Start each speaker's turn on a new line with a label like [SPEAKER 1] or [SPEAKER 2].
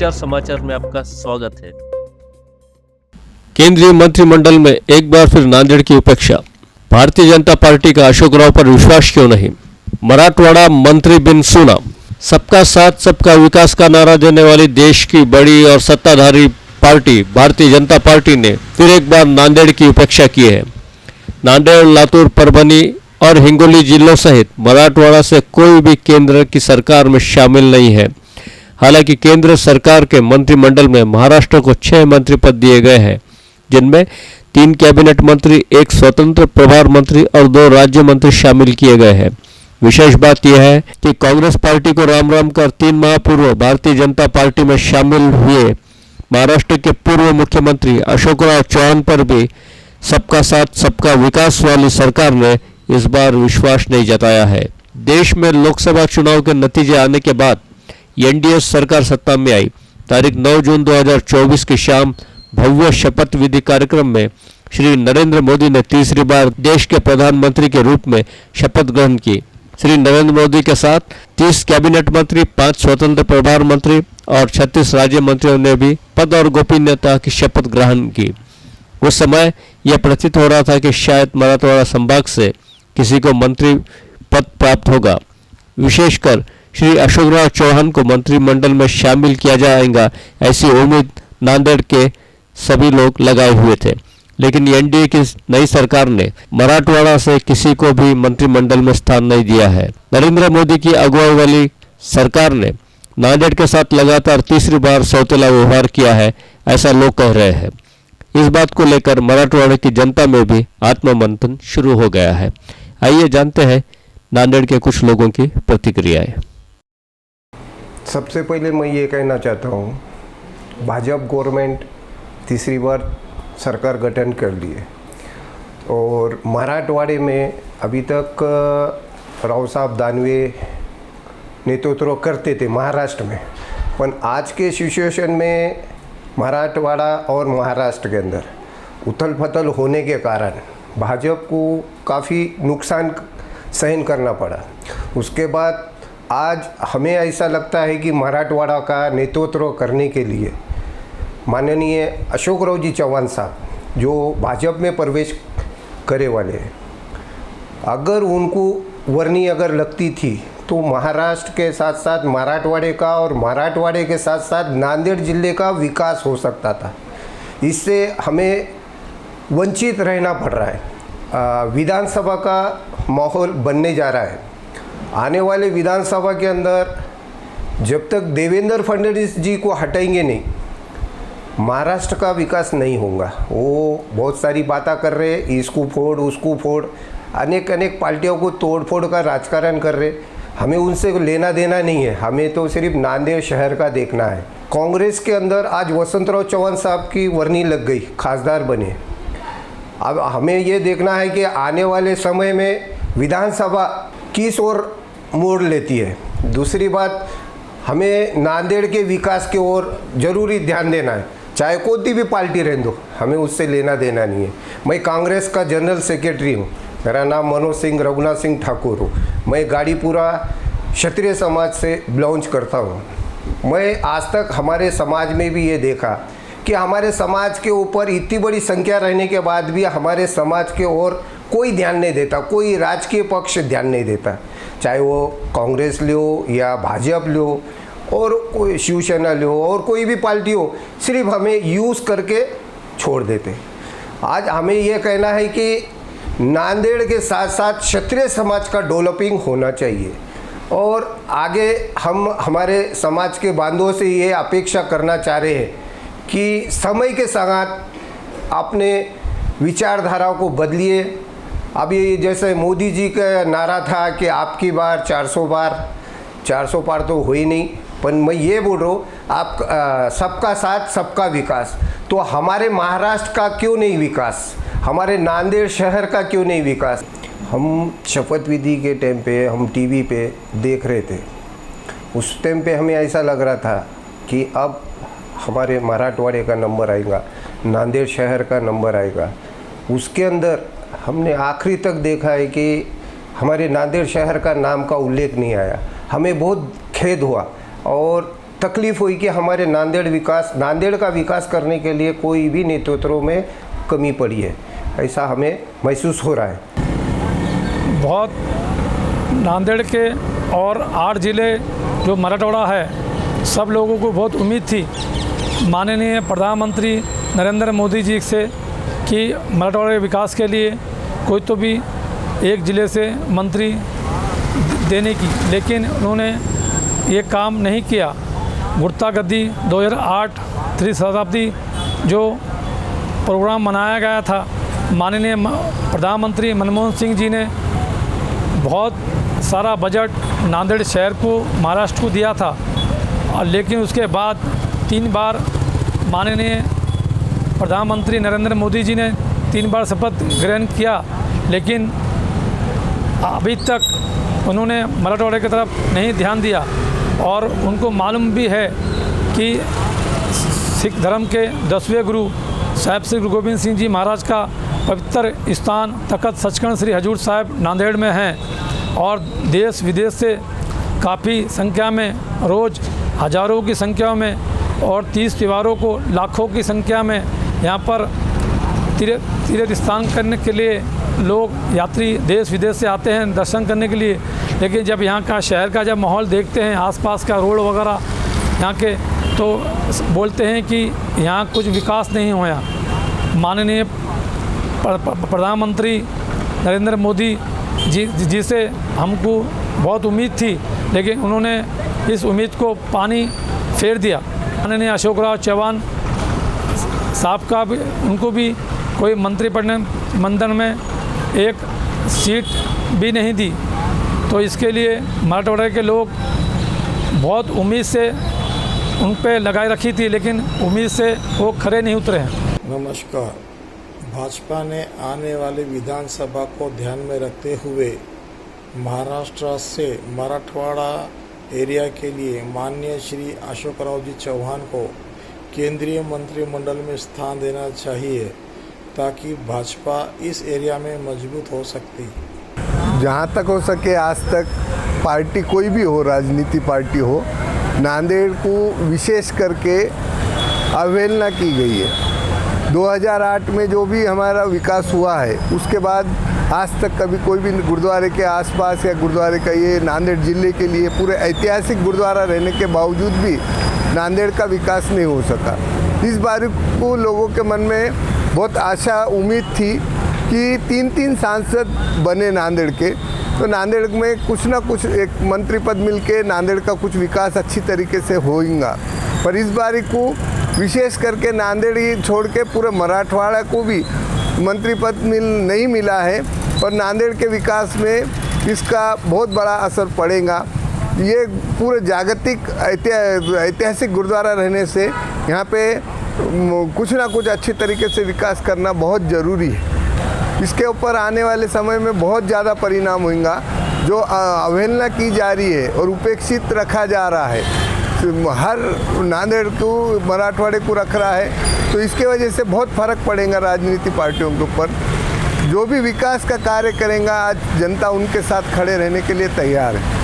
[SPEAKER 1] विचार समाचार में आपका स्वागत है।
[SPEAKER 2] केंद्रीय मंत्रिमंडल में एक बार फिर नांदेड़ की उपेक्षा। भारतीय जनता पार्टी का अशोक राव पर विश्वास क्यों नहीं? मराठवाड़ा मंत्री बिन सुना। सबका साथ सबका विकास का नारा देने वाली देश की बड़ी और सत्ताधारी पार्टी भारतीय जनता पार्टी ने फिर एक बार नांदेड़ की उपेक्षा की है। नांदेड़, लातूर, परभनी और हिंगोली जिलों सहित मराठवाड़ा से कोई भी केंद्र की सरकार में शामिल नहीं है। हालांकि केंद्र सरकार के मंत्रिमंडल में महाराष्ट्र को 6 मंत्री पद दिए गए हैं, जिनमें 3 कैबिनेट मंत्री, 1 स्वतंत्र प्रभार मंत्री और 2 राज्य मंत्री शामिल किए गए हैं। विशेष बात यह है कि कांग्रेस पार्टी को राम राम कर 3 माह पूर्व भारतीय जनता पार्टी में शामिल हुए महाराष्ट्र के पूर्व मुख्यमंत्री अशोक राव चौहान पर भी सबका साथ सबका विकास वाली सरकार ने इस बार विश्वास नहीं जताया है। देश में लोकसभा चुनाव के नतीजे आने के बाद एनडीए सरकार सत्ता में आई। तारीख 9 जून 2024 की शाम भव्य शपथ विधि कार्यक्रम में श्री नरेंद्र मोदी ने तीसरी बार देश के प्रधानमंत्री के रूप में शपथ ग्रहण की। श्री नरेंद्र मोदी के साथ 30 कैबिनेट मंत्री, 5 स्वतंत्र प्रभार मंत्री और 36 राज्य मंत्रियों ने भी पद और गोपनीयता की शपथ ग्रहण की। उस समय यह प्रतीत हो रहा था कि शायद मराठवाड़ा संभाग से किसी को मंत्री पद प्राप्त होगा। विशेषकर श्री अशोक राव चौहान को मंत्रिमंडल में शामिल किया जाएगा, ऐसी उम्मीद नांदेड़ के सभी लोग लगाए हुए थे। लेकिन एनडीए की नई सरकार ने मराठवाड़ा से किसी को भी मंत्रिमंडल में स्थान नहीं दिया है। नरेंद्र मोदी की अगुवाई वाली सरकार ने नांदेड़ के साथ लगातार तीसरी बार सौतेला व्यवहार किया है, ऐसा लोग कह रहे हैं। इस बात को लेकर मराठवाड़ा की जनता में भी आत्ममंथन शुरू हो गया है। आइए जानते हैं नांदेड़ के कुछ लोगों की प्रतिक्रियाएं।
[SPEAKER 3] सबसे पहले मैं ये कहना चाहता हूँ, भाजपा गवर्नमेंट तीसरी बार सरकार गठन कर लिए और मराठवाड़े में अभी तक राव साहब दानवे नेतृत्व करते थे महाराष्ट्र में, पर आज के सिचुएशन में मराठवाड़ा और महाराष्ट्र के अंदर उथल पुथल होने के कारण भाजपा को काफ़ी नुकसान सहन करना पड़ा। उसके बाद आज हमें ऐसा लगता है कि मराठवाड़ा का नेतृत्व करने के लिए माननीय अशोक राव जी चौहान साहब जो भाजपा में प्रवेश करे वाले हैं, अगर उनको वर्णी अगर लगती थी तो महाराष्ट्र के साथ साथ मराठवाड़े का और मराठवाड़े के साथ साथ नांदेड़ जिले का विकास हो सकता था। इससे हमें वंचित रहना पड़ रहा है। विधानसभा का माहौल बनने जा रहा है। आने वाले विधानसभा के अंदर जब तक देवेंद्र फडणवीस जी को हटाएंगे नहीं, महाराष्ट्र का विकास नहीं होगा। वो बहुत सारी बातें कर रहे हैं, इसको फोड़ उसको फोड़, अनेक पार्टियों को तोड़ फोड़ का राजकारण कर रहे। हमें उनसे लेना देना नहीं है, हमें तो सिर्फ नांदेड़ शहर का देखना है। कांग्रेस के अंदर आज वसंतराव चौहान साहब की वर्णी लग गई, खासदार बने। अब हमें ये देखना है कि आने वाले समय में विधानसभा किस ओर मोड़ लेती है। दूसरी बात, हमें नांदेड़ के विकास की ओर जरूरी ध्यान देना है, चाहे कोई भी पार्टी रहने दो, हमें उससे लेना देना नहीं है। मैं कांग्रेस का जनरल सेक्रेटरी हूँ, मेरा नाम मनोज सिंह रघुनाथ सिंह ठाकुर हो। मैं गाड़ीपुरा क्षत्रिय समाज से बिलोंग करता हूँ। मैं आज तक हमारे समाज में भी ये देखा कि हमारे समाज के ऊपर इतनी बड़ी संख्या रहने के बाद भी हमारे समाज के ओर कोई ध्यान नहीं देता, कोई राजकीय पक्ष ध्यान नहीं देता, चाहे वो कांग्रेस लो या भाजपा लो और कोई शिवसेना लो और कोई भी पार्टी हो, सिर्फ हमें यूज़ करके छोड़ देते। आज हमें ये कहना है कि नांदेड़ के साथ साथ क्षत्रिय समाज का डेवलपिंग होना चाहिए और आगे हम हमारे समाज के बांधवों से ये अपेक्षा करना चाह रहे हैं कि समय के साथ अपने विचारधारा को बदलिए। अभी जैसे मोदी जी का नारा था कि आपकी बार 400 पार तो हुई नहीं, पर मैं ये बोल रहा हूँ आप सबका साथ सबका विकास। तो हमारे महाराष्ट्र का क्यों नहीं विकास, हमारे नांदेड़ शहर का क्यों नहीं विकास? हम शपथ विधि के टाइम पे हम टीवी पे देख रहे थे, उस टाइम पे हमें ऐसा लग रहा था कि अब हमारे मराठवाड़े का नंबर आएगा, नांदेड़ शहर का नंबर आएगा। उसके अंदर हमने आखिरी तक देखा है कि हमारे नांदेड़ शहर का नाम का उल्लेख नहीं आया। हमें बहुत खेद हुआ और तकलीफ हुई कि हमारे नांदेड़ का विकास करने के लिए कोई भी नेतृत्व में कमी पड़ी है, ऐसा हमें महसूस हो रहा है।
[SPEAKER 4] बहुत नांदेड़ के और 8 ज़िले जो मराठवाड़ा है, सब लोगों को बहुत उम्मीद थी माननीय प्रधानमंत्री नरेंद्र मोदी जी से कि मराठवाड़ा के विकास के लिए कोई तो भी एक ज़िले से मंत्री देने की, लेकिन उन्होंने ये काम नहीं किया। गुर्तागद्दी 2008 त्रिशताब्दी जो प्रोग्राम मनाया गया था, माननीय प्रधानमंत्री मनमोहन सिंह जी ने बहुत सारा बजट नांदेड़ शहर को, महाराष्ट्र को दिया था, लेकिन उसके बाद 3 बार माननीय प्रधानमंत्री नरेंद्र मोदी जी ने 3 बार शपथ ग्रहण किया, लेकिन अभी तक उन्होंने मराठवाड़े की तरफ नहीं ध्यान दिया। और उनको मालूम भी है कि सिख धर्म के 10वें गुरु साहिब श्री गुरु गोविंद सिंह जी महाराज का पवित्र स्थान तखत सचखंड श्री हजूर साहिब नांदेड़ में हैं, और देश विदेश से काफ़ी संख्या में, रोज़ हज़ारों की संख्या में और 30 त्योहारों को लाखों की संख्या में यहाँ पर तीर्थ स्नान करने के लिए लोग, यात्री देश विदेश से आते हैं दर्शन करने के लिए। लेकिन जब यहाँ का शहर का जब माहौल देखते हैं, आसपास का रोड वगैरह यहाँ के, तो बोलते हैं कि यहाँ कुछ विकास नहीं हुआ। माननीय प्रधानमंत्री नरेंद्र मोदी जी से हमको बहुत उम्मीद थी, लेकिन उन्होंने इस उम्मीद को पानी फेर दिया। माननीय अशोक राव चौहान साहब का भी, उनको भी कोई मंत्रिमंडल में एक सीट भी नहीं दी, तो इसके लिए मराठवाड़ा के लोग बहुत उम्मीद से उन पे लगाए रखी थी, लेकिन उम्मीद से वो खरे नहीं उतरे हैं।
[SPEAKER 5] नमस्कार। भाजपा ने आने वाली विधानसभा को ध्यान में रखते हुए महाराष्ट्र से मराठवाड़ा एरिया के लिए माननीय श्री अशोक राव जी चौहान को केंद्रीय मंत्रिमंडल में स्थान देना चाहिए, ताकि भाजपा इस एरिया में मजबूत हो सकती।
[SPEAKER 6] जहाँ तक हो सके आज तक पार्टी कोई भी हो, राजनीति पार्टी हो, नांदेड़ को विशेष करके अवहेलना की गई है। 2008 में जो भी हमारा विकास हुआ है, उसके बाद आज तक कभी कोई भी गुरुद्वारे के आसपास या गुरुद्वारे का, ये नांदेड़ ज़िले के लिए पूरे ऐतिहासिक गुरुद्वारा रहने के बावजूद भी नांदेड़ का विकास नहीं हो सका। इस बार को लोगों के मन में बहुत आशा उम्मीद थी कि 3 सांसद बने नांदेड़ के, तो नांदेड़ में कुछ ना कुछ एक मंत्री पद मिलके नांदेड़ का कुछ विकास अच्छी तरीके से होगा। पर इस बारी को विशेष करके नांदेड़ ही छोड़ के पूरे मराठवाड़ा को भी मंत्री पद नहीं मिला है, और नांदेड़ के विकास में इसका बहुत बड़ा असर पड़ेगा। ये पूरे जागतिक ऐतिहासिक गुरुद्वारा रहने से यहाँ पे कुछ ना कुछ अच्छी तरीके से विकास करना बहुत ज़रूरी है। इसके ऊपर आने वाले समय में बहुत ज़्यादा परिणाम होगा। जो अवहेलना की जा रही है और उपेक्षित रखा जा रहा है, हर नांदेड़ को, मराठवाड़े को रख रहा है, तो इसके वजह से बहुत फ़र्क पड़ेगा राजनीति पार्टियों के ऊपर। जो भी विकास का कार्य करेंगे, आज जनता उनके साथ खड़े रहने के लिए तैयार है।